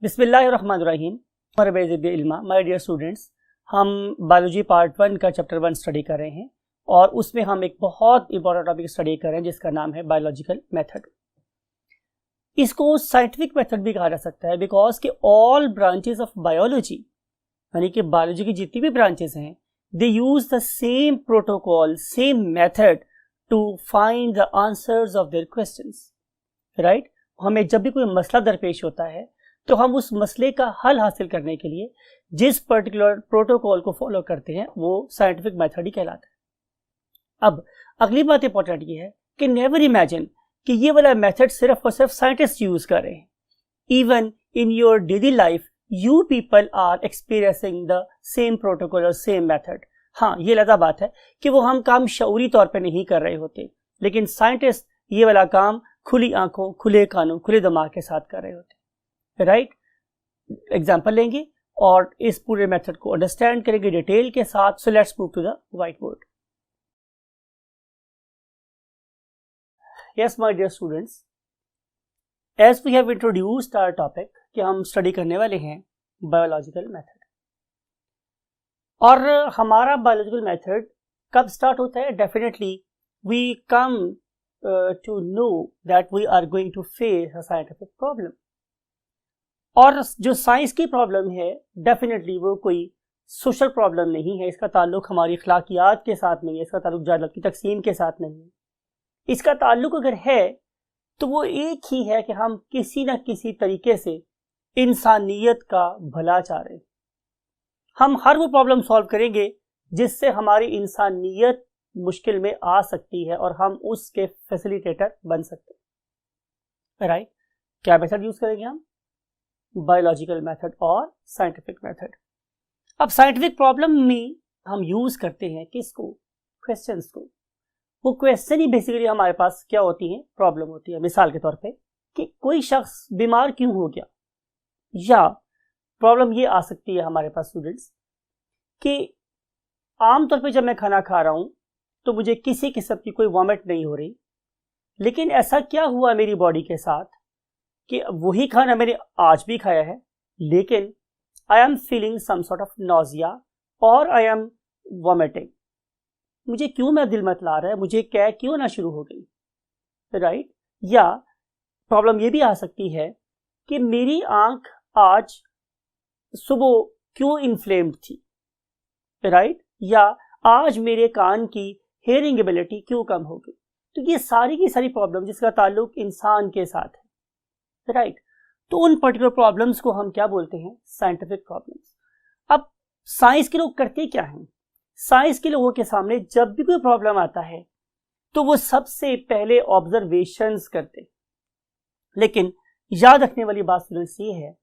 बिस्मिल्लाहिर्रहमानिर्रहीम। My dear students, हम biology part 1 का चैप्टर 1 स्टडी कर रहे हैं और उसमें हम एक बहुत इंपॉर्टेंट टॉपिक स्टडी कर रहे हैं जिसका नाम है बायोलॉजिकल मेथड। इसको साइंटिफिक मेथड भी कहा जा सकता है बिकॉज कि ऑल ब्रांचेस ऑफ बायोलॉजी, यानी कि बायोलॉजी की जितनी भी ब्रांचेस हैं, they use the same protocol, same method to find the answers of their questions, right. हमें जब भी कोई मसला दरपेश होता है तो हम उस मसले का हल हासिल करने के लिए जिस पर्टिकुलर प्रोटोकॉल को फॉलो करते हैं वो साइंटिफिक मेथड ही कहलाता है। अब अगली बात इंपॉर्टेंट ये है कि नेवर इमेजिन कि ये वाला मेथड सिर्फ और सिर्फ साइंटिस्ट यूज कर रहे हैं। Even in your daily life you people are experiencing the same protocol और सेम मेथड। हाँ, ये अलग बात है कि वो हम काम शऊरी तौर पर नहीं कर रहे होते, लेकिन साइंटिस्ट ये वाला काम खुली आंखों, खुले कानों, खुले दिमाग के साथ कर रहे होते, राइट। एग्जाम्पल लेंगे और इस पूरे मेथड को अंडरस्टैंड करेंगे डिटेल के साथ। So let's move to the whiteboard. Yes my dear students, as we have introduced our topic कि हम स्टडी करने वाले हैं बायोलॉजिकल मेथड। और हमारा बायोलॉजिकल मेथड कब स्टार्ट होता है? Definitely we come to know that we are going to face a scientific problem। और जो साइंस की प्रॉब्लम है डेफिनेटली वो कोई सोशल प्रॉब्लम नहीं है, इसका ताल्लुक हमारी अखलाकियात के साथ नहीं है, इसका ताल्लुक जायदाद की तकसीम के साथ नहीं है। इसका ताल्लुक अगर है तो वो एक ही है कि हम किसी न किसी तरीके से इंसानियत का भला चाह रहे हैं। हम हर वो प्रॉब्लम सॉल्व करेंगे जिससे हमारी इंसानियत मुश्किल में आ सकती है और हम उसके फैसिलिटेटर बन सकते हैं, राइट। क्या मेथड यूज करेंगे हम? बायोलॉजिकल मेथड और साइंटिफिक मेथड। अब साइंटिफिक प्रॉब्लम में हम यूज करते हैं किसको? क्वेश्चंस को। वो क्वेश्चन ही बेसिकली हमारे पास क्या होती है? प्रॉब्लम होती है। मिसाल के तौर पे कि कोई शख्स बीमार क्यों हो गया, या प्रॉब्लम ये आ सकती है हमारे पास स्टूडेंट्स कि आमतौर पे जब मैं खाना खा रहा हूं तो मुझे किसी किस्म की कोई वॉमिट नहीं हो रही, लेकिन ऐसा क्या हुआ मेरी बॉडी के साथ कि वही खाना मैंने आज भी खाया है, लेकिन I am feeling some sort of nausea और आई एम वॉमिटिंग। मुझे क्यों मेरा दिल मतला रहा है, मुझे क्या क्यों ना शुरू हो गई, राइट। या प्रॉब्लम ये भी आ सकती है कि मेरी आंख आज सुबह क्यों इन्फ्लेम्ड थी, राइट। या आज मेरे कान की हेयरिंग एबिलिटी क्यों कम हो गई। तो ये सारी की सारी प्रॉब्लम जिसका ताल्लुक इंसान के साथ है, राइट। तो उन पर्टिकुलर प्रॉब्लम्स को हम क्या बोलते हैं? Scientific problems. अब साइंस के लोग करते क्या हैं? साइंस के लोगों के सामने जब भी कोई प्रॉब्लम आता है तो वो सबसे पहले ऑब्जर्वेशंस करते हैं। लेकिन याद रखने वाली बात स्टूडेंट्स ये है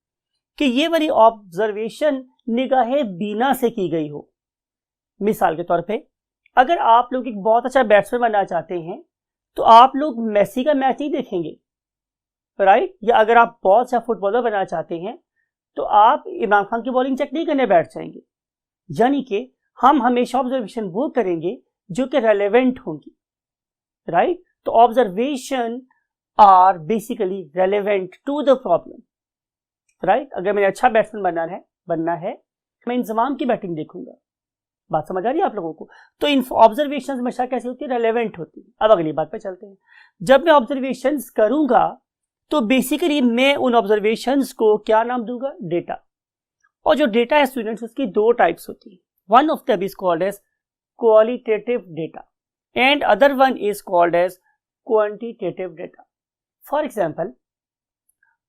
कि ये वाली ऑब्जर्वेशन निगाहे बीना से की गई हो। मिसाल के तौर पे अगर आप लोग एक बहुत अच्छा बैट्समैन बनना चाहते हैं तो आप लोग मेसी का मैच नहीं देखेंगे, राइट। या अगर आप बहुत अच्छा फुटबॉलर बनना चाहते हैं तो आप इमरान खान की बॉलिंग चेक नहीं करने बैठ जाएंगे। यानी कि हम हमेशा ऑब्जर्वेशन वो करेंगे जो कि रेलेवेंट होंगी, राइट। तो observation are basically relevant to the problem, right. अगर मैंने अच्छा बैट्समैन बनना है मैं इंजमाम की बैटिंग देखूंगा। बात समझ आ रही है आप लोगों को? तो इन ऑब्जर्वेशंस हमेशा कैसी होती है? रेलेवेंट होती है। अब अगली बात पे चलते हैं। जब मैं ऑब्जर्वेशंस करूंगा तो बेसिकली मैं उन ऑब्जर्वेशंस को क्या नाम दूंगा? डेटा। और जो डेटा है स्टूडेंट्स उसकी दो टाइप्स होती है। One of them is called as qualitative data and other one is called as quantitative data. For example,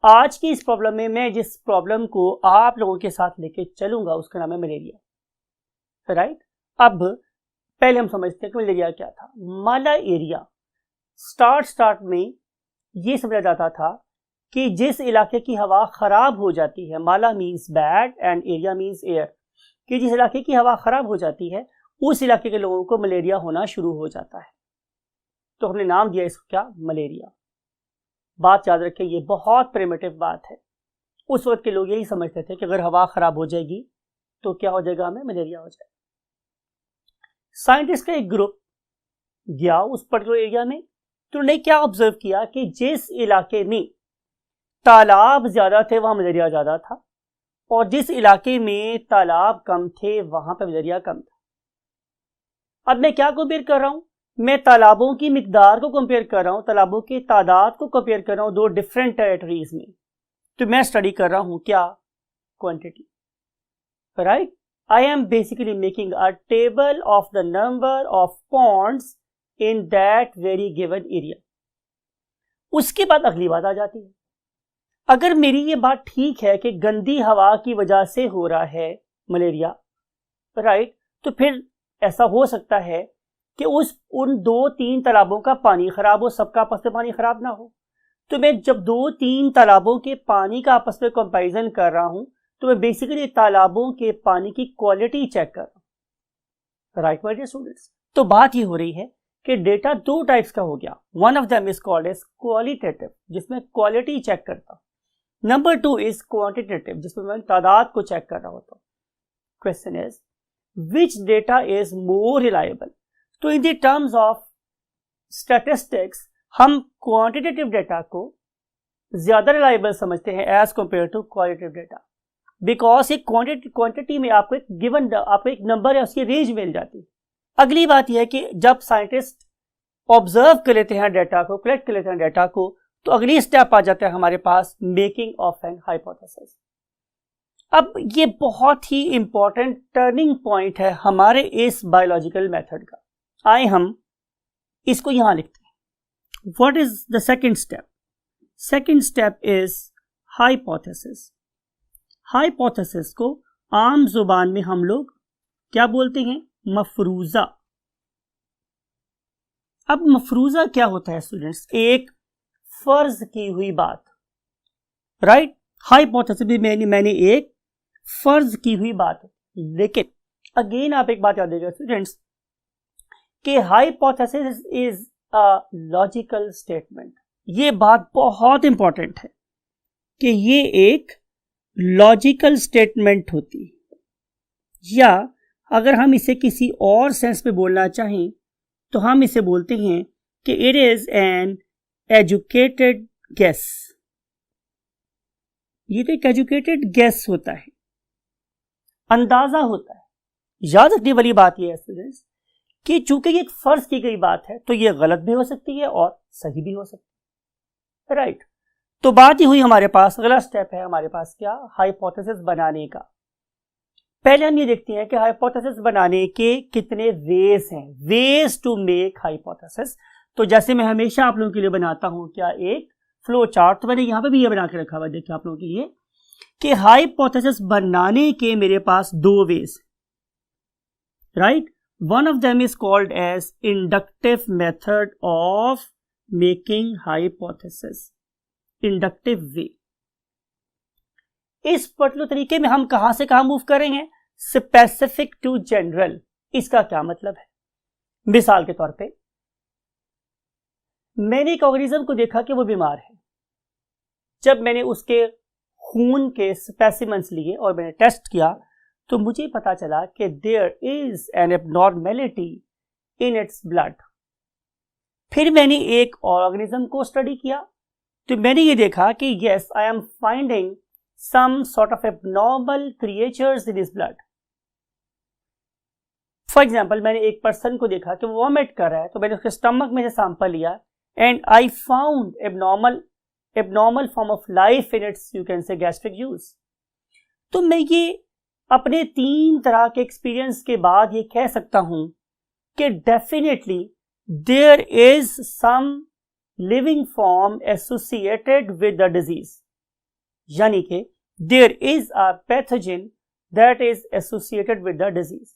आज की इस प्रॉब्लम में मैं जिस प्रॉब्लम को आप लोगों के साथ लेके चलूंगा उसका नाम है मलेरिया, राइट। अब पहले हम समझते हैं कि मलेरिया क्या था। मलेरिया स्टार्ट में ये समझा जाता था कि जिस इलाके की हवा खराब हो जाती है, माला मीन्स बैड एंड एरिया मीन्स एयर, कि जिस इलाके की हवा खराब हो जाती है उस इलाके के लोगों को मलेरिया होना शुरू हो जाता है। तो हमने नाम दिया इसको क्या? मलेरिया। बात याद रखें, ये बहुत प्रिमिटिव बात है। उस वक्त के लोग यही समझते थे कि अगर हवा खराब हो जाएगी तो क्या हो जाएगा? हमें मलेरिया हो जाएगा। साइंटिस्ट का एक ग्रुप गया उस पर्टिकुलर एरिया में, तो उन्होंने क्या ऑब्जर्व किया कि जिस इलाके में तालाब ज़्यादा थे वहाँ मलेरिया ज़्यादा था, और जिस इलाके में तालाब कम थे वहाँ पे मलेरिया कम था। अब मैं क्या कंपेयर कर रहा हूँ? मैं तालाबों की मिकदार को कंपेयर कर रहा हूँ, तालाबों की तादाद को कंपेयर कर रहा हूँ दो डिफरेंट टेरिटरीज में। तो मैं स्टडी कर रहा हूँ क्या? Quantity, right? I am basically making a table of the number of ponds in that very given area. उसके बाद अगली बात आ जाती है, अगर मेरी ये बात ठीक है कि गंदी हवा की वजह से हो रहा है मलेरिया, राइट, तो फिर ऐसा हो सकता है कि उन 2-3 तालाबों का पानी खराब हो, सबका आपस में पानी खराब ना हो। तो मैं जब 2-3 तालाबों के पानी का आपस में कंपैरिजन कर रहा हूं, तो मैं बेसिकली तालाबों के पानी की क्वालिटी चेक कर रहा हूं, राइट माय डियर स्टूडेंट्स। तो बात ये हो रही है कि डेटा दो टाइप्स का हो गया। One of them is called as qualitative, जिसमें क्वालिटी चेक करता हूं। नंबर 2 इज क्वांटिटेटिव, जिसमें मैं तादाद को चेक कर रहा होता हूं। Question is which data is more reliable? तो in the terms of statistics हम क्वांटिटेटिव डेटा को ज्यादा रिलायबल समझते हैं as compared to qualitative data, because एक क्वांटिटी में आपको एक गिवन आपको एक नंबर है, उसकी रेंज मिल जाती है। अगली बात यह है कि जब साइंटिस्ट ऑब्जर्व कर लेते हैं डेटा को, कलेक्ट कर लेते हैं डेटा को, तो अगली स्टेप आ जाता है हमारे पास मेकिंग ऑफ एन हाइपोथेसिस। अब ये बहुत ही इंपॉर्टेंट टर्निंग पॉइंट है हमारे इस बायोलॉजिकल मेथड का। आए हम इसको यहां लिखते हैं। What is the second step? Second step is hypothesis. Hypothesis को आम जुबान में हम लोग क्या बोलते हैं? मफरूजा। अब मफरूजा क्या होता है स्टूडेंट्स? एक फर्ज की हुई बात, राइट? हाइपोथेसिस भी मैंने एक फर्ज की हुई बात है। लेकिन अगेन आप एक बात याद रखिएगा स्टूडेंट्स कि hypothesis is a logical statement. ये बात बहुत इंपॉर्टेंट है कि ये एक लॉजिकल स्टेटमेंट होती है, या अगर हम इसे किसी और सेंस में बोलना चाहें तो हम इसे बोलते हैं कि it is an educated guess. ये तो एक एजुकेटेड गेस होता है, अंदाजा होता है। याद रखने वाली बात यह है स्टूडेंट्स कि चूंकि ये एक फर्ज की गई बात है तो ये गलत भी हो सकती है और सही भी हो सकती है, राइट? तो बात ही हुई हमारे पास, अगला स्टेप है हमारे पास क्या? हाइपोथेसिस बनाने का। पहले हम ये देखते हैं कि हाइपोथेसिस बनाने के कितने वेज हैं, वेज टू मेक हाइपोथेसिस। तो जैसे मैं हमेशा आप लोगों के लिए बनाता हूं क्या? एक फ्लो चार्ट। तो मैंने यहां पे भी ये बना के रखा हुआ, देखिए आप लोगों के लिए कि हाइपोथेसिस बनाने के मेरे पास दो ways, right? One of them is called as inductive method of making hypothesis, inductive way. इस पर्टिकुलर तरीके में हम कहां से कहां मूव करेंगे? Specific to general. इसका क्या मतलब है? मिसाल के तौर पे मैंने एक ऑर्गेनिज्म को देखा कि वो बीमार है। जब मैंने उसके खून के स्पेसिमेंस लिए और मैंने टेस्ट किया तो मुझे पता चला कि there is an abnormality in its blood. फिर मैंने एक और ऑर्गेनिज्म को स्टडी किया तो मैंने ये देखा कि yes, I am finding some sort of abnormal creatures in his blood. For example, मैंने एक पर्सन को देखा कि वो वॉमिट कर रहा है, तो मैंने उसके स्टमक में से सैंपल लिया and I found abnormal form of life in its, you can say gastric juice. तो मैं ये अपने 3 तरह के एक्सपीरियंस के बाद ये कह सकता हूं कि definitely there is some living form associated with the disease, यानी कि there is a pathogen that is associated with the disease.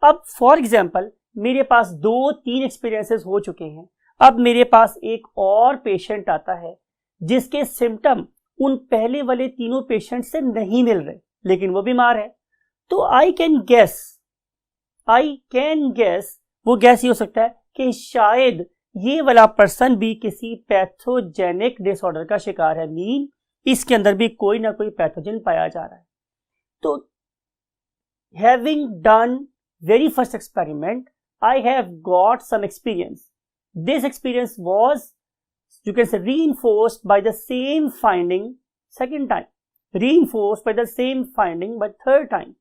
अब फॉर एग्जाम्पल मेरे पास 2-3 एक्सपीरियंसेस हो चुके हैं। अब मेरे पास एक और पेशेंट आता है जिसके सिम्टम उन पहले वाले तीनों पेशेंट से नहीं मिल रहे, लेकिन वो बीमार है। तो आई कैन गेस, वो गैस ये हो सकता है कि शायद ये वाला पर्सन भी किसी पैथोजेनिक डिसऑर्डर का शिकार है, मीन इसके अंदर भी कोई ना कोई पैथोजन पाया जा रहा है। तो having done very first experiment, I have got some experience. This experience was you can say reinforced by the same finding second time, reinforced by the same finding but third time.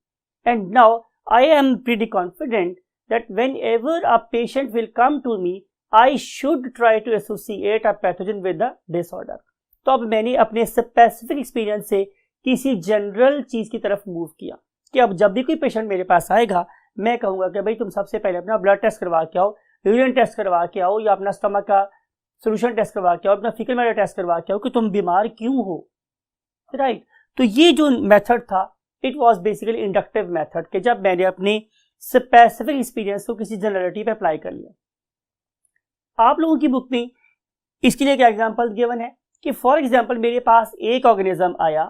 And now I am pretty confident that whenever a patient will come to me, I should try to associate a pathogen with the disorder. तो अब मैंने अपने specific experience से किसी general चीज की तरफ move किया कि अब जब भी कोई पेशेंट मेरे पास आएगा, मैं कहूंगा कि भाई तुम सबसे पहले अपना ब्लड टेस्ट करवा के आओ, यूरिन टेस्ट करवा के आओ, या अपना स्टमक का सोल्यूशन टेस्ट करवा के आओ, अपना फीकल मैटर टेस्ट करवा के आओ कि तुम बीमार क्यों हो, राइट। तो ये जो मेथड था, it was basically inductive method, कि जब मैंने अपने स्पेसिफिक एक्सपीरियंस को किसी जनरलिटी पे अप्लाई कर लिया। आप लोगों की बुक में इसके लिए क्या एग्जांपल गिवन है कि फॉर एग्जांपल मेरे पास एक ऑर्गेनिज्म आया,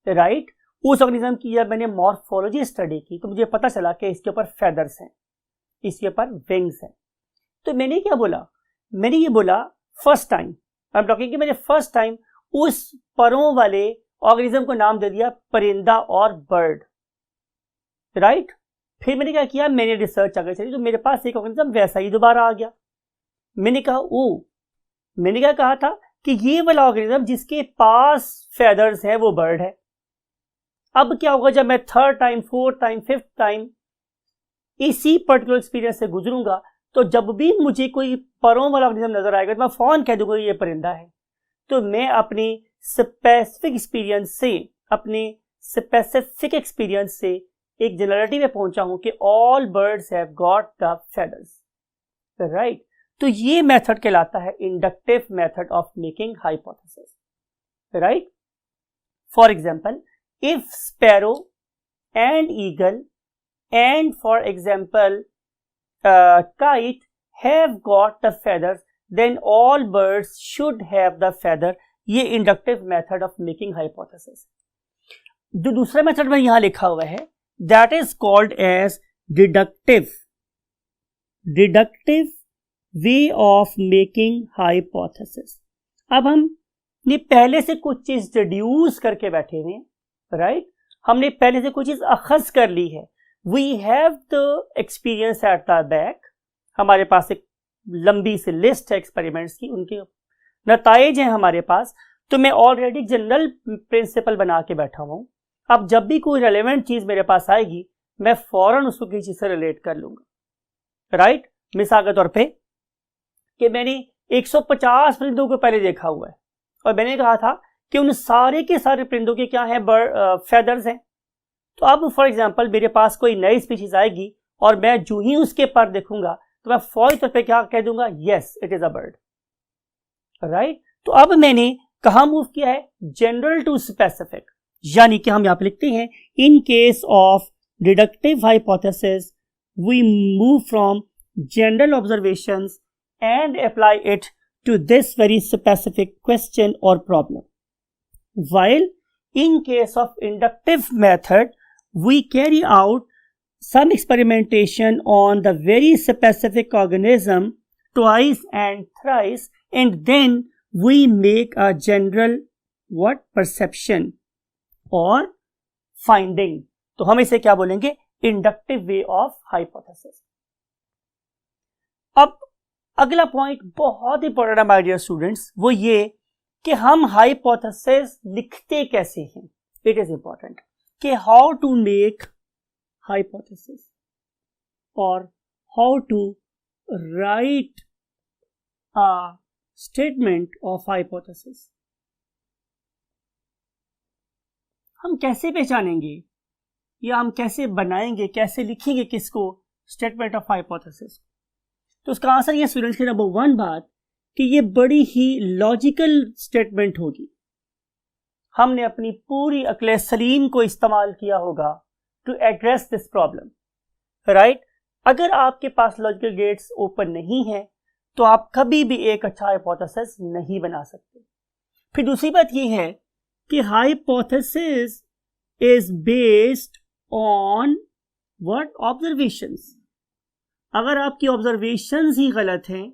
राइट। उस ऑर्गेनिज्म की जब मैंने मॉर्फोलॉजी स्टडी की तो मुझे पता चला कि इसके ऊपर फेदर्स हैं, इसके ऊपर विंग्स हैं। तो मैंने क्या बोला, मैंने ये बोला first time I am talking कि मैंने फर्स्ट टाइम उस परों वाले ऑर्गेनिज्म को नाम दे दिया परिंदा और बर्ड, राइट। फिर मैंने क्या किया, मैंने रिसर्च आगे चली तो मेरे पास एक ऑर्गेनिज्म वैसा ही दोबारा आ गया। मैंने कहा मैंने क्या कहा था कि ये वाला ऑर्गेनिज्म जिसके पास फेदर्स है वो बर्ड है। अब क्या होगा, जब मैं third time, fourth time, fifth time इसी पर्टिकुलर एक्सपीरियंस से गुजरूंगा, तो जब भी मुझे कोई परों वाला ऑर्गेनिज्म नजर आएगा तो मैं फौरन कह दूंगा ये परिंदा है। तो मैं अपने स्पेसिफिक एक्सपीरियंस से एक जनरलिटी में पहुंचा हूं कि all birds have got the feathers, right. तो ये मेथड कहलाता है inductive method of making hypothesis, right. For example, if sparrow and eagle and for example kite have got the feathers, then all birds should have the feather. ये inductive method of making hypothesis। जो दूसरा method में यहां लिखा हुआ है that is called as deductive way of making hypothesis। अब हम ने पहले से कुछ चीज डिड्यूस करके बैठे हुए, राइट। हमने पहले से कुछ चीज अखज कर ली है। We have the experience at the back, हमारे पास एक लंबी सी लिस्ट है एक्सपेरिमेंट्स की, उनके नताइज हैं हमारे पास। तो मैं ऑलरेडी जनरल प्रिंसिपल बना के बैठा हूं। अब जब भी कोई रेलेवेंट चीज मेरे पास आएगी, मैं फौरन उसको किसी चीज से रिलेट कर लूंगा, राइट। मिसाल के तौर पे कि मैंने 150 परिंदों को पहले देखा हुआ है और मैंने कहा था कि उन सारे के सारे परिंदों के क्या है, फेदर्स हैं। तो अब फॉर एग्जांपल मेरे पास कोई नई स्पीशीज आएगी और मैं जो ही उसके पर देखूंगा तो मैं फौरी तौर पे क्या कह दूंगा, yes it is a bird, right. तो अब मैंने कहां मूव किया है, जनरल टू स्पेसिफिक, यानी कि हम यहां पे लिखते हैं in case of deductive hypothesis we move from general observations and apply it to this very specific question or problem. While in case of inductive method, we carry out some experimentation on the very specific organism twice and thrice, and then we make a general perception or finding. तो हम इसे क्या बोलेंगे, inductive way of hypothesis। अब अगला point बहुत important है my dear students, वो ये कि हम हाइपोथेसिस लिखते कैसे हैं। इट इज इंपॉर्टेंट कि हाउ टू मेक हाइपोथेसिस और how to write a statement of hypothesis. हम कैसे पहचानेंगे या हम कैसे बनाएंगे, कैसे लिखेंगे किसको, स्टेटमेंट ऑफ हाइपोथेसिस। तो उसका आंसर ये स्टूडेंट्स की नंबर 1 बात कि ये बड़ी ही लॉजिकल स्टेटमेंट होगी। हमने अपनी पूरी अक्ल सलीम को इस्तेमाल किया होगा to address this problem, right. अगर आपके पास लॉजिकल गेट्स ओपन नहीं है तो आप कभी भी एक अच्छा हाइपोथेसिस नहीं बना सकते। फिर दूसरी बात ये है कि hypothesis is based on what, observations. अगर आपकी ऑब्जर्वेशंस ही गलत हैं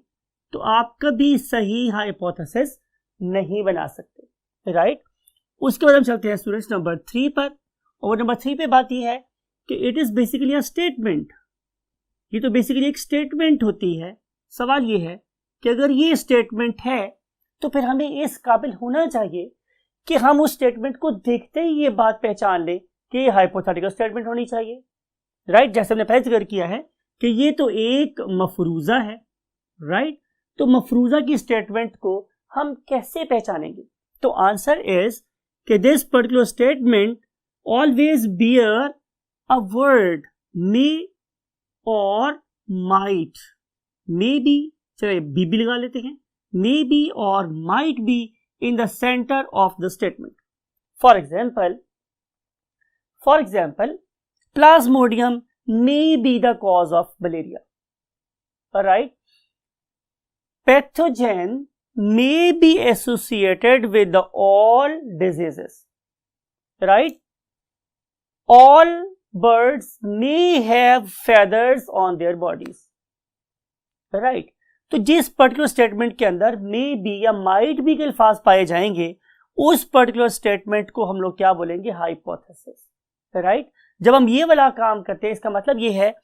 तो आप कभी सही हाइपोथेसिस नहीं बना सकते, राइट। उसके बाद हम चलते हैं स्टूडेंट्स नंबर 3 पर, और नंबर 3 पे बात यह है कि it is basically a statement. ये तो बेसिकली एक स्टेटमेंट होती है। सवाल ये है कि अगर ये स्टेटमेंट है तो फिर हमें इस काबिल होना चाहिए कि हम उस स्टेटमेंट को देखते ही ये बात पहचान लें कि ये हाइपोथेटिकल स्टेटमेंट होनी चाहिए, राइट। जैसे हमने पहले जिक्र किया है कि ये तो एक मफरूजा है, राइट। तो मफरूजा की स्टेटमेंट को हम कैसे पहचानेंगे? तो आंसर इज कि this particular statement always bear a word may और माइट, मे बी, चलिए बी भी लगा लेते हैं, मे बी और might be in the center of the statement. For example, Plasmodium may be the cause of malaria. Alright? Pathogen may be associated with the all diseases. Right? All birds may have feathers on their bodies. Right? तो जिस particular statement के अंदर may be या might be के अल्फाज पाए जाएंगे उस पर्टिकुलर स्टेटमेंट को हम लोग क्या बोलेंगे? Hypothesis, right. जब हम ये वाला काम करते हैं इसका मतलब ये है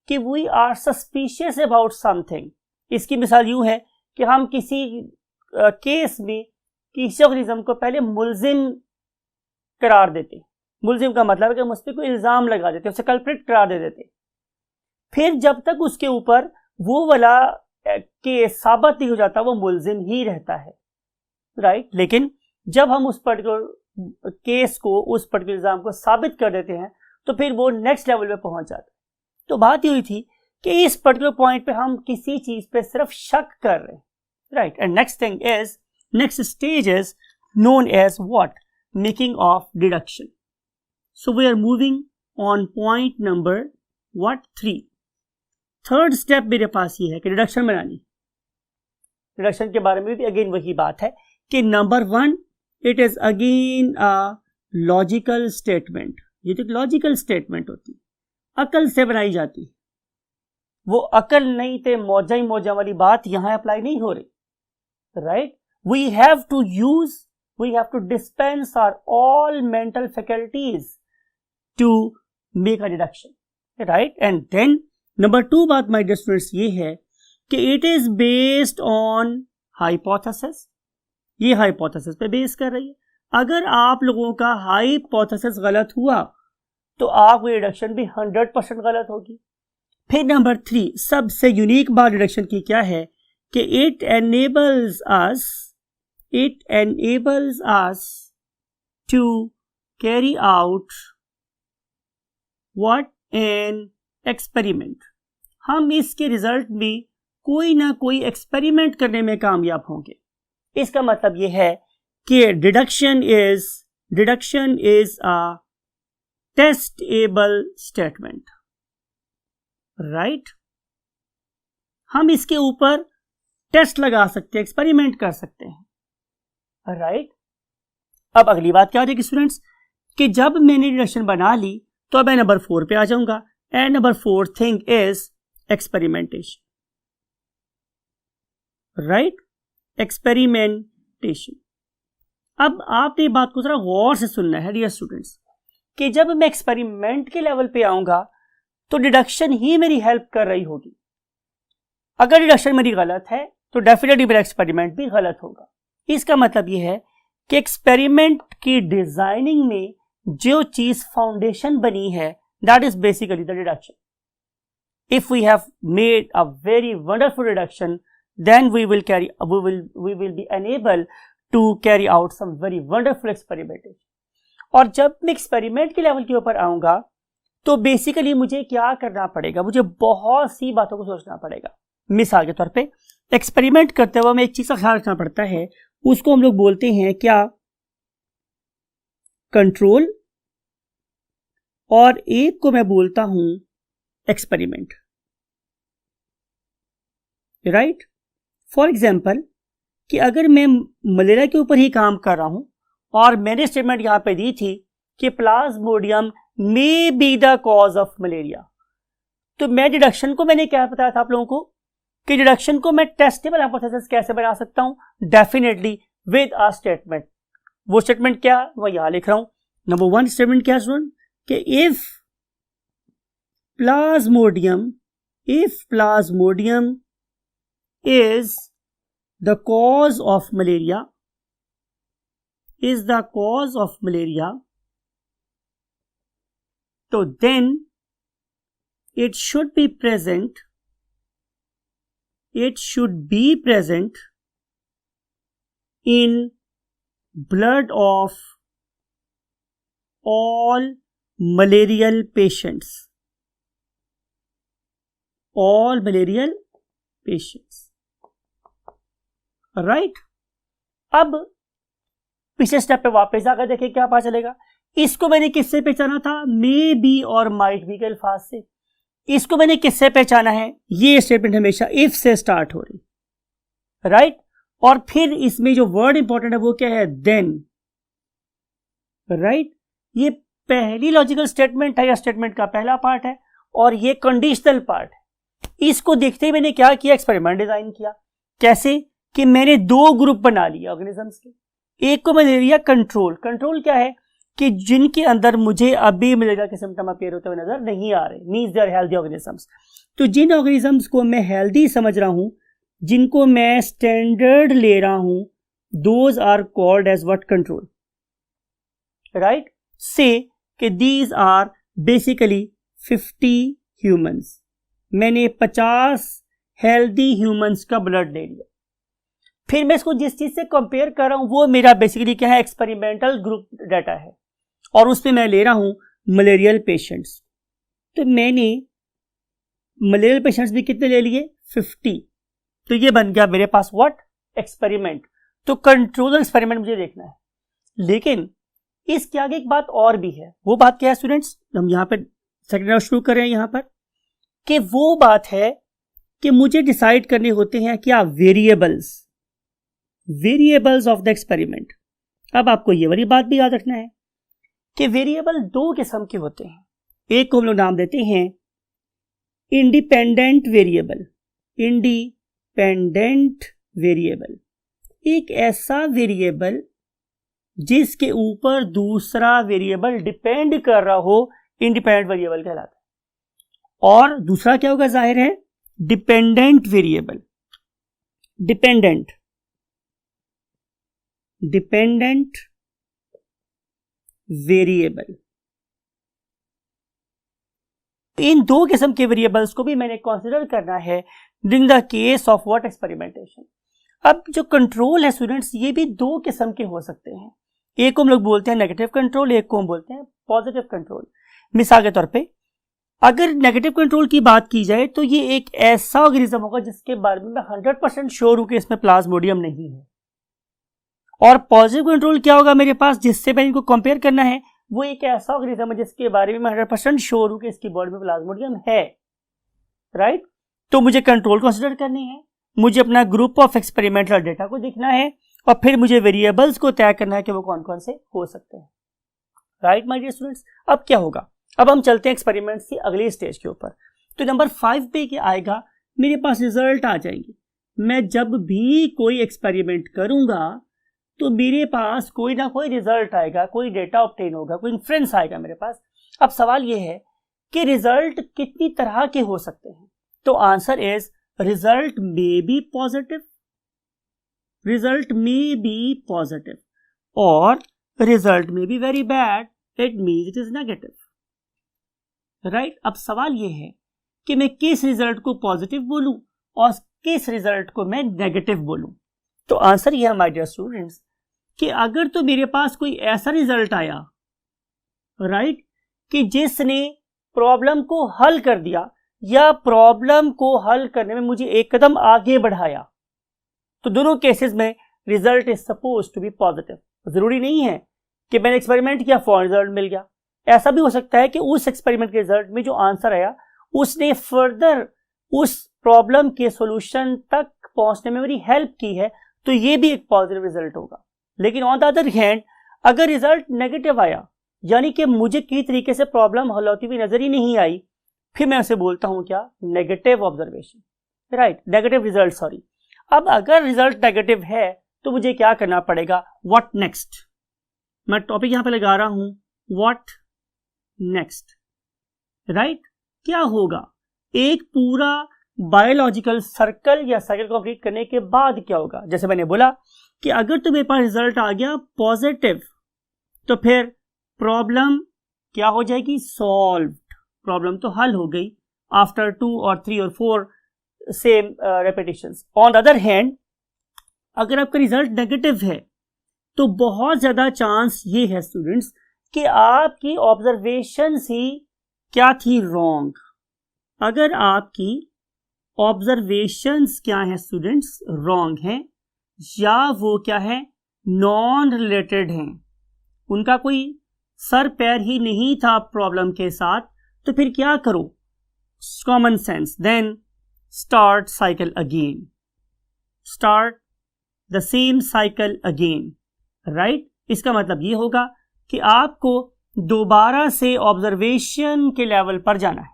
कि we are suspicious about something. इसकी मिसाल यूं है कि हम किसी केस में किसी ऑर्गेनिज्म को पहले मुल्जिम करार देते, मुल्जिम का मतलब है कि हम उस पर कोई इल्जाम लगा देते, उसे कल्प्रिट करार दे देते। फिर जब तक उसके ऊपर वो वाला केस साबित नहीं हो जाता वो मुल्जिम ही रहता है, राइट। लेकिन जब हम उस पर्टिकुलर केस को, उस पर्टिकुलर इल्जाम को साबित कर देते हैं तो फिर वो नेक्स्ट लेवल पे पहुंच जाता है। तो बात ये हुई थी कि इस पर्टिकुलर पॉइंट पे हम किसी चीज पे सिर्फ शक कर रहे हैं, right. And next stage is known as what? Making of deduction. So we are moving on point number 3। Third step मेरे पास ये है कि डिडक्शन बनानी। डिडक्शन के बारे में भी अगेन वही बात है कि number 1 it is again a logical statement. ये तो एक लॉजिकल स्टेटमेंट होती है, अकल से बनाई जाती है। वो अकल नहीं थे मौजा ही मौजा वाली बात यहां अप्लाई नहीं हो रही, right. We have to dispense our all mental faculties to make a deduction, right. And then number 2 बात माय डियर स्टूडेंट्स ये है कि it is based on hypothesis. ये हाइपोथेसिस पे बेस कर रही है। अगर आप लोगों का हाइपोथेसिस गलत हुआ तो आपकी डिडक्शन भी 100% गलत होगी। फिर नंबर 3 सबसे यूनिक बात डिडक्शन की क्या है कि it enables us to carry out what? An experiment. हम इसके रिजल्ट में कोई ना कोई एक्सपेरिमेंट करने में कामयाब होंगे। इसका मतलब यह है कि deduction is a testable statement, right. हम इसके ऊपर टेस्ट लगा सकते हैं, एक्सपेरिमेंट कर सकते हैं, राइट। अब अगली बात क्या हो जाएगी स्टूडेंट्स कि जब मैंने डिडक्शन बना ली तो अब मैं नंबर 4 पे आ जाऊंगा। And number 4 thing is experimentation, right. Experimentation. अब आपने बात को जरा गौर से सुनना है डियर स्टूडेंट्स कि जब मैं एक्सपेरिमेंट के लेवल पे आऊंगा तो डिडक्शन ही मेरी हेल्प कर रही होगी। अगर डिडक्शन मेरी गलत है तो डेफिनेटली मेरा एक्सपेरिमेंट भी गलत होगा। इसका मतलब यह है कि एक्सपेरिमेंट की डिजाइनिंग में जो चीज फाउंडेशन बनी है that is basically the deduction. If we have made a very wonderful reduction, then we will be unable to carry out some very wonderful experimentation. और जब मैं एक्सपेरिमेंट के लेवल के ऊपर आऊंगा तो बेसिकली मुझे क्या करना पड़ेगा? मुझे बहुत सी बातों को सोचना पड़ेगा। मिसाल के तौर पे एक्सपेरिमेंट करते हुए हमें एक चीज का ख्याल रखना पड़ता है, उसको हम लोग बोलते हैं क्या? कंट्रोल। और एक को मैं बोलता हूं एक्सपेरिमेंट, राइट। फॉर एग्जाम्पल कि अगर मैं मलेरिया के ऊपर ही काम कर रहा हूं और मैंने स्टेटमेंट यहां पे दी थी कि Plasmodium may be the cause of malaria, तो मैं डिडक्शन को मैंने क्या बताया था आप लोगों को कि डिडक्शन को मैं टेस्टेबल हाइपोथेसिस कैसे बना सकता हूं? Definitely with a statement. वो स्टेटमेंट क्या? वो यहां लिख रहा हूं। नंबर 1 स्टेटमेंट क्या स्टूडेंट कि if Plasmodium is the cause of malaria is the cause of malaria, so then it should be present in blood of all malarial patients. All malarial patients. Right अब पिछले step पे वापस आकर देखें क्या पता चलेगा। इसको मैंने किससे पहचाना था? मे बी और माइट बी के अल्फाज से। इसको मैंने किससे पहचाना है? ये स्टेटमेंट हमेशा इफ से स्टार्ट हो रही, राइट। और फिर इसमें जो वर्ड इंपॉर्टेंट है वो क्या है? Then, right. ये पहली लॉजिकल स्टेटमेंट है या स्टेटमेंट का पहला पार्ट है और ये कंडीशनल पार्ट है। इसको देखते ही मैंने क्या किया? एक्सपेरिमेंट डिजाइन किया। कैसे? कि मैंने दो ग्रुप बना लिए ऑर्गेनिजम्स के। एक को मैंने ले लिया कंट्रोल। कंट्रोल क्या है? कि जिनके अंदर मुझे अभी मलेरिया के सिम्टम अपीयर होते हुए नजर नहीं आ रहे, means they are healthy organisms. तो जिन ऑर्गेनिजम्स को मैं हेल्दी समझ रहा हूं, जिनको मैं स्टैंडर्ड ले रहा हूं, those are called as what? Control, right. Say कि दीज आर बेसिकली 50 ह्यूमंस। मैंने 50 हेल्दी ह्यूमंस का ब्लड ले लिया। फिर मैं इसको जिस चीज से कंपेयर कर रहा हूं वो मेरा बेसिकली क्या है? एक्सपेरिमेंटल ग्रुप डाटा है और उसमें मैं ले रहा हूं मलेरियल पेशेंट्स। तो मैंने मलेरियल पेशेंट्स भी कितने ले लिए? 50। तो ये बन गया मेरे पास व्हाट? एक्सपेरिमेंट। तो कंट्रोल एक्सपेरिमेंट मुझे देखना है। लेकिन इसके आगे एक बात और भी है। वो बात क्या है स्टूडेंट्स? हम यहां पर सेकंड राउंड शुरू कर रहे हैं यहां पर, कि वो बात है कि मुझे डिसाइड करने होते हैं क्या? Variables of the experiment. अब आपको ये वाली बात भी याद रखना है कि वेरिएबल दो किस्म के होते हैं। एक को हम लोग नाम देते हैं इंडिपेंडेंट वेरिएबल। इंडिपेंडेंट वेरिएबल एक ऐसा वेरिएबल जिसके ऊपर दूसरा वेरिएबल डिपेंड कर रहा हो, इंडिपेंडेंट वेरिएबल कहलाता है। और दूसरा क्या होगा? जाहिर है डिपेंडेंट वेरिएबल। Dependent variable. इन दो किस्म के वेरिएबल्स को भी मैंने कंसीडर करना है in the case of what? Experimentation. अब जो कंट्रोल है स्टूडेंट्स, ये भी दो किस्म के हो सकते हैं। एक को हम लोग बोलते हैं नेगेटिव कंट्रोल, एक को हम बोलते हैं पॉजिटिव कंट्रोल। मिसाल के तौर पे अगर नेगेटिव कंट्रोल की बात की जाए तो ये एक ऐसा ऑर्गेनिज्म होगा जिसके बारे में मैं 100% श्योर हूं कि इसमें प्लाज्मोडियम नहीं है। और पॉजिटिव कंट्रोल क्या होगा मेरे पास, जिससे मैं इनको कंपेयर करना है? वो एक ऐसा ऑर्गेनिज्म है जिसके बारे में मैं 100% श्योर हूं कि इसकी बॉडी में प्लाज्मोडियम है, राइट। तो मुझे कंट्रोल कंसीडर करनी है, मुझे अपना ग्रुप ऑफ एक्सपेरिमेंटल डेटा को देखना है और फिर मुझे वेरिएबल्स को तय करना है कि वो कौन कौन से हो सकते हैं, राइट माय डियर स्टूडेंट्स। अब क्या होगा? अब हम चलते हैं एक्सपेरिमेंट्स की अगली स्टेज के ऊपर। तो नंबर 5 पे क्या आएगा? मेरे पास रिजल्ट आ जाएंगे। मैं जब भी कोई एक्सपेरिमेंट करूंगा तो मेरे पास कोई ना कोई रिजल्ट आएगा, कोई डेटा ऑब्टेन होगा, कोई इन्फ्रेंस आएगा मेरे पास। अब सवाल यह है कि रिजल्ट कितनी तरह के हो सकते हैं? तो answer is result may be positive, result may be positive, और result may be very bad, it means it is negative, right. अब सवाल यह है कि मैं किस रिजल्ट को पॉजिटिव बोलूं और किस रिजल्ट को मैं नेगेटिव बोलूं। तो आंसर यह है माय डियर स्टूडेंट्स कि अगर तो मेरे पास कोई ऐसा रिजल्ट आया, राइट, कि जिसने प्रॉब्लम को हल कर दिया या प्रॉब्लम को हल करने में मुझे एक कदम आगे बढ़ाया, तो दोनों केसेस में result is suppose to be positive. जरूरी नहीं है कि मैंने एक्सपेरिमेंट किया फॉर रिजल्ट मिल गया। ऐसा भी हो सकता है कि उस एक्सपेरिमेंट के रिजल्ट में जो आंसर आया उसने फर्दर उस प्रॉब्लम के सॉल्यूशन तक पहुंचने में मेरी हेल्प की है, तो ये भी एक पॉजिटिव रिजल्ट होगा। लेकिन ऑन द अदर हैंड अगर रिजल्ट नेगेटिव आया, यानी कि मुझे किसी तरीके से प्रॉब्लम हल होती हुई नजर ही नहीं आई, फिर मैं उसे बोलता हूं क्या? Negative observation, right, negative result, sorry. अब अगर रिजल्ट नेगेटिव है तो मुझे क्या करना पड़ेगा? What next. मैं टॉपिक यहां पे लगा रहा हूं, व्हाट नेक्स्ट, राइट। क्या होगा? एक पूरा बायोलॉजिकल सर्कल या साइकिल कंप्लीट करने के बाद क्या होगा। जैसे मैंने बोला कि अगर तुम्हें पास रिजल्ट आ गया पॉजिटिव तो फिर प्रॉब्लम क्या हो जाएगी, सॉल्व्ड, प्रॉब्लम तो हल हो गई आफ्टर 2 और 3 और 4 same repetitions. On the other hand अगर आपका रिजल्ट नेगेटिव है तो बहुत ज्यादा चांस ये है स्टूडेंट्स कि आपकी ऑब्जर्वेशंस ही क्या थी, रॉन्ग। अगर आपकी ऑब्जर्वेशंस क्या है स्टूडेंट्स, रॉन्ग हैं, या वो क्या है, नॉन रिलेटेड हैं, उनका कोई सर पैर ही नहीं था प्रॉब्लम के साथ, तो फिर क्या करो, common sense, then start cycle again, start the same cycle again, right. इसका मतलब ये होगा कि आपको दोबारा से ऑब्जर्वेशन के लेवल पर जाना है।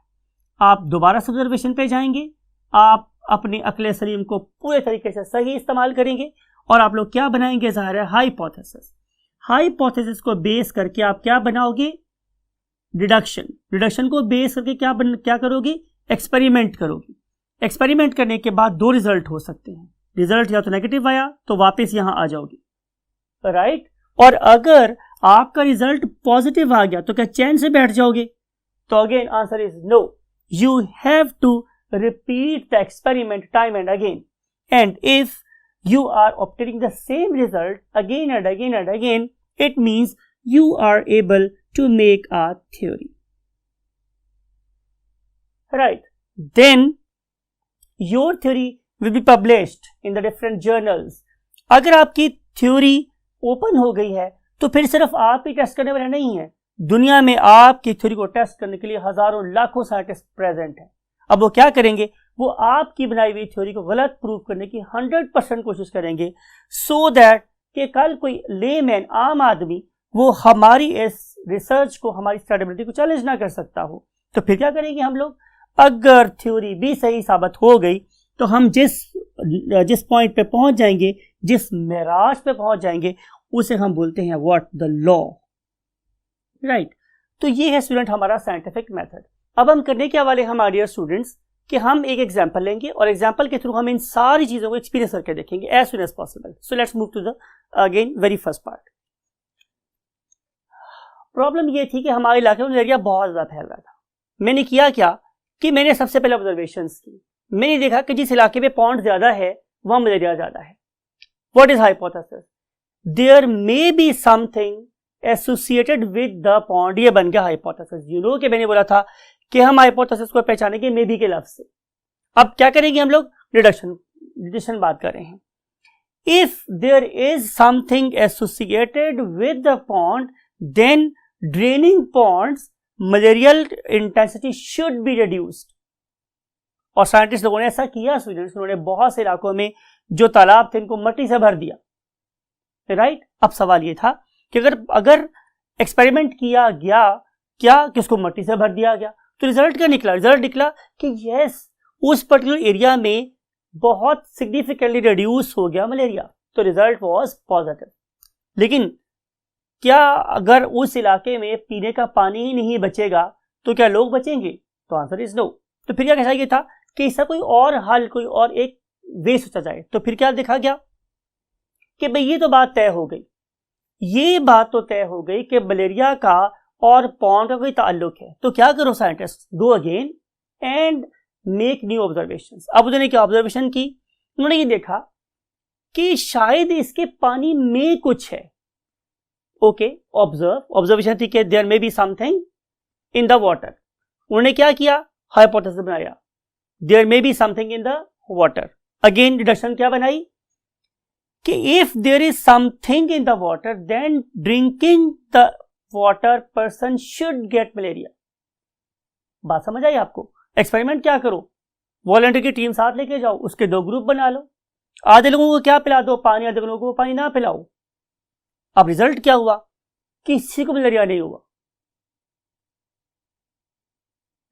आप दोबारा से ऑब्जर्वेशन पे जाएंगे, आप अपने अक्ले सलीम को पूरे तरीके से सही इस्तेमाल करेंगे और आप लोग क्या बनाएंगे, ज़ाहिर है हाइपोथेसिस। हाइपोथेसिस को बेस करके आप क्या बनाओगे, डिडक्शन। डिडक्शन को बेस करके क्या करोगे, एक्सपेरिमेंट करोगे। एक्सपेरिमेंट करने के बाद दो रिजल्ट हो सकते हैं, रिजल्ट या तो नेगेटिव आया तो वापस यहां आ जाओगे, राइट। और अगर आपका रिजल्ट पॉजिटिव आ गया तो क्या चैन से बैठ जाओगे, तो again answer is no, you have to repeat the experiment time and again, and if you are obtaining the same result again and again and again, it means you are able to make a theory, right. Then your theory will be published in the different journals. अगर आपकी theory open हो गई है तो फिर सिर्फ आप ही test करने वाले नहीं है, दुनिया में आपकी थ्योरी को टेस्ट करने के लिए हजारों लाखों साइंटिस्ट प्रेजेंट हैं। अब वो क्या करेंगे, वो आपकी बनाई हुई थ्योरी को गलत प्रूव करने की 100% कोशिश करेंगे, सो दैट कि कल कोई लेमैन, आम आदमी, वो हमारी इस रिसर्च को, हमारी स्टेबिलिटी को चैलेंज ना कर सकता हो। तो फिर क्या करेंगे हम लोग, अगर थ्योरी भी सही साबित हो गई तो हम जिस पॉइंट पे पहुंच जाएंगे, जिस मेराज पे पहुंच जाएंगे, उसे हम बोलते हैं व्हाट, द लॉ, राइट। तो ये है स्टूडेंट हमारा साइंटिफिक मेथड। अब हम करने के वाले हमारे डियर स्टूडेंट्स कि हम एक एग्जांपल लेंगे और एग्जांपल के थ्रू हम इन सारी चीजों को एक्सपीरियंस करके देखेंगे as soon as possible. So let's move to the again very first part. Problem ये थी कि हमारे इलाके में मलेरिया बहुत ज्यादा फैल रहा था। मैंने किया क्या कि मैंने सबसे पहले ऑब्जर्वेशंस की, मैंने देखा कि जिस इलाके में पॉन्ड ज्यादा है वहां मलेरिया ज्यादा है। What is hypothesis, there may be something associated with the pond, ये बन गया हाइपोथेसिस। यू नो कि मैंने बोला था कि हम हाइपोथेसिस को पहचानेंगे मे बी के लफ्ज से। अब क्या करेंगे हम लोग, डिडक्शन बात कर रहे हैं। If there is something associated with the pond then draining ponds malarial intensity should be reduced. और साइंटिस्ट लोगों ने ऐसा किया स्टूडेंट्स, उन्होंने बहुत से इलाकों में जो तालाब थे इनको मिट्टी से भर दिया, राइट। अब सवाल ये था कि अगर एक्सपेरिमेंट किया गया क्या कि उसको मिट्टी से भर दिया गया, तो रिजल्ट क्या निकला, रिजल्ट निकला कि यस उस पर्टिकुलर एरिया में बहुत सिग्निफिकेंटली रिड्यूस हो गया मलेरिया, तो रिजल्ट वाज पॉजिटिव। लेकिन क्या अगर उस इलाके में पीने का पानी ही नहीं बचेगा तो क्या लोग बचेंगे, तो आंसर इज नो। तो फिर क्या कहना चाहिए था कि इसका कोई और हल, कोई और एक वे सोचा जाए। तो फिर क्या देखा गया कि भाई ये तो बात तय हो गई, ये बात तो तय हो गई कि मलेरिया का और पॉन्ड का कोई ताल्लुक है। तो क्या करो scientist, go again and make new observations. अब उन्होंने क्या ऑब्जर्वेशन की, उन्होंने ये देखा कि शायद इसके पानी में कुछ है। ओके, ऑब्जर्वेशन थी कि there may be something in the water. उन्होंने क्या किया, हाइपोथेसिस बनाया, there may be something in the water. Again deduction क्या बनाई कि if there is something in the water then drinking the water person should get malaria. बात समझ आई आपको। एक्सपेरिमेंट क्या करो, वॉलंटियर की टीम साथ लेके जाओ, उसके दो ग्रुप बना लो, आधे लोगों को क्या पिला दो, पानी, आधे लोगों को पानी ना पिलाओ। अब रिजल्ट क्या हुआ, किसी को मलेरिया नहीं हुआ।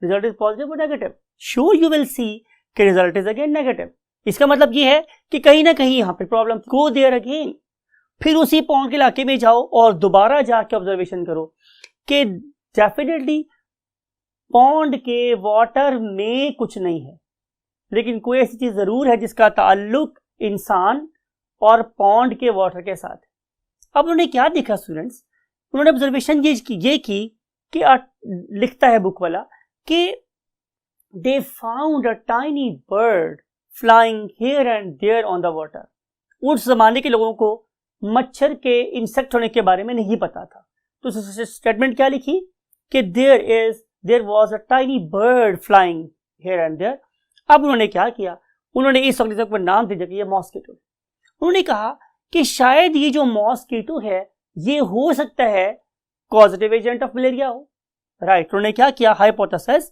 रिजल्ट इज पॉजिटिव और negative, sure you will see कि रिजल्ट इज अगेन नेगेटिव। इसका मतलब ये है कि कहीं ना कहीं यहां पे प्रॉब्लम, गो देयर अगेन, फिर उसी पॉन्ड के इलाके में जाओ और दोबारा जाके ऑब्जर्वेशन करो कि डेफिनेटली पॉन्ड के वाटर में कुछ नहीं है। लेकिन कोई ऐसी चीज जरूर है जिसका ताल्लुक इंसान और पॉन्ड के वाटर के साथ। अब उन्होंने क्या देखा स्टूडेंट्स, उन्होंने ऑब्जर्वेशन ये की कि लिखता है बुक वाला कि they found a tiny bird flying here and there on the water. उस जमाने के लोगों को मच्छर के इंसेक्ट होने के बारे में नहीं पता था, तो स्टेटमेंट क्या लिखी कि there was a tiny bird flying here and there. अब उन्होंने क्या किया, उन्होंने इस ऑर्गेनिज्म को नाम दे दिया कि ये मॉस्किटो। उन्होंने कहा कि शायद ये जो मॉस्किटो है ये हो सकता है कॉजेटिव एजेंट ऑफ मलेरिया हो। राइट, उन्होंने क्या किया, हाइपोथेसिस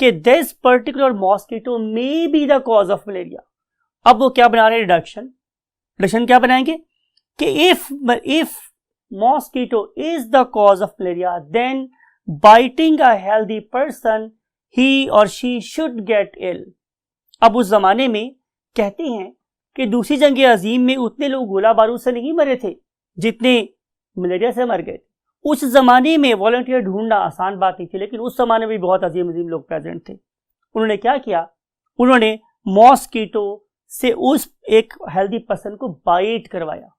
कि this particular mosquito may be the cause of malaria. अब वो क्या बना रहे हैं, डिडक्शन क्या बनाएंगे कि if mosquito is the cause of malaria then biting a healthy person he और शी शुड गेट इल। अब उस जमाने में कहते हैं कि दूसरी जंग अजीम में उतने लोग गोला बारूद से नहीं मरे थे जितने मलेरिया से मर गए। उस जमाने में वॉलंटियर ढूंढना आसान बात नहीं थी, लेकिन उस जमाने में भी बहुत अजीम लोग प्रेजेंट थे। उन्होंने क्या किया, उन्होंने मॉस्किटो से उस एक हेल्दी पर्सन को बाइट करवाया।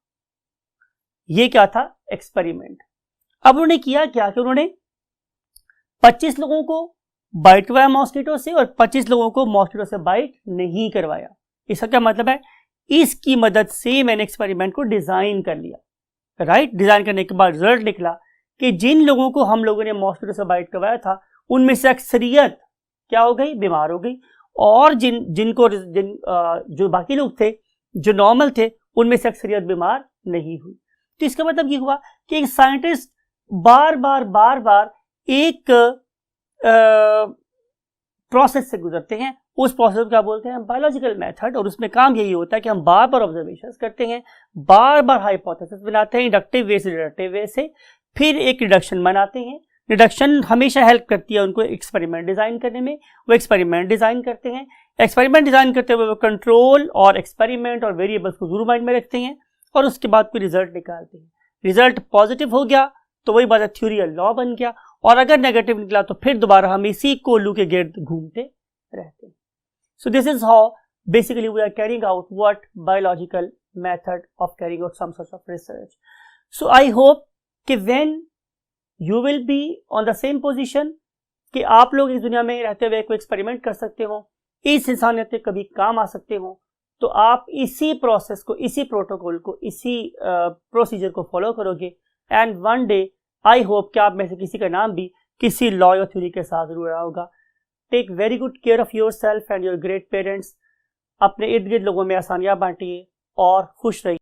ये क्या था, एक्सपेरिमेंट। अब उन्होंने किया क्या कि उन्होंने 25 लोगों को बाइट करवाया मॉस्किटो से और 25 लोगों को मॉस्किटो से बाइट नहीं करवाया। इसका क्या मतलब है, इसकी मदद से मैंने एक्सपेरिमेंट को डिजाइन कर लिया। राइट, डिजाइन करने के बाद रिजल्ट निकला कि जिन लोगों को हम लोगों ने मॉस्किटो से बाइट करवाया था उनमें से अक्सरियत क्या हो गई, बीमार हो गई, और जो बाकी लोग थे जो नॉर्मल थे उनमें से अक्सरियत बीमार नहीं हुई। तो इसका मतलब ये हुआ कि एक साइंटिस्ट बार बार एक प्रोसेस से गुजरते हैं, उस प्रोसेस को क्या बोलते हैं, बायोलॉजिकल मेथड। और उसमें काम यही होता है कि हम बार बार ऑब्जर्वेशंस करते हैं, बार बार हाइपोथेसिस बनाते हैं, इंडक्टिव वे से डिडक्टिव वे से, फिर एक रिडक्शन बनाते हैं। रिडक्शन हमेशा हेल्प करती है उनको एक्सपेरिमेंट डिजाइन करने में, वो एक्सपेरिमेंट डिजाइन करते हैं। एक्सपेरिमेंट डिजाइन करते हुए वो कंट्रोल और एक्सपेरिमेंट और वेरिएबल्स को जरूर माइंड में रखते हैं और उसके बाद कोई रिजल्ट निकालते हैं। रिजल्ट पॉजिटिव हो गया तो वही बात है, थ्योरी लॉ बन गया, और अगर नेगेटिव निकला तो फिर दोबारा हम इसी कोल्लू के गिर्द घूमते रहते हैं। So this is how basically we are carrying out what biological method of carrying out some sort of research. So I hope कि when you will be on the same position कि आप लोग इस दुनिया में रहते हुए कोई एक्सपेरिमेंट कर सकते हो, इस इंसानियत के कभी काम आ सकते हो, तो आप इसी प्रोसेस को, इसी प्रोटोकॉल को, इसी प्रोसीजर को फॉलो करोगे and one day I hope कि आप में से किसी का नाम भी किसी लॉ या थ्योरी के साथ जरूर रहा होगा। Take very good care of yourself and your great parents. अपने इर्द गिर्द लोगों में आसानियां बांटिए और खुश रहिए।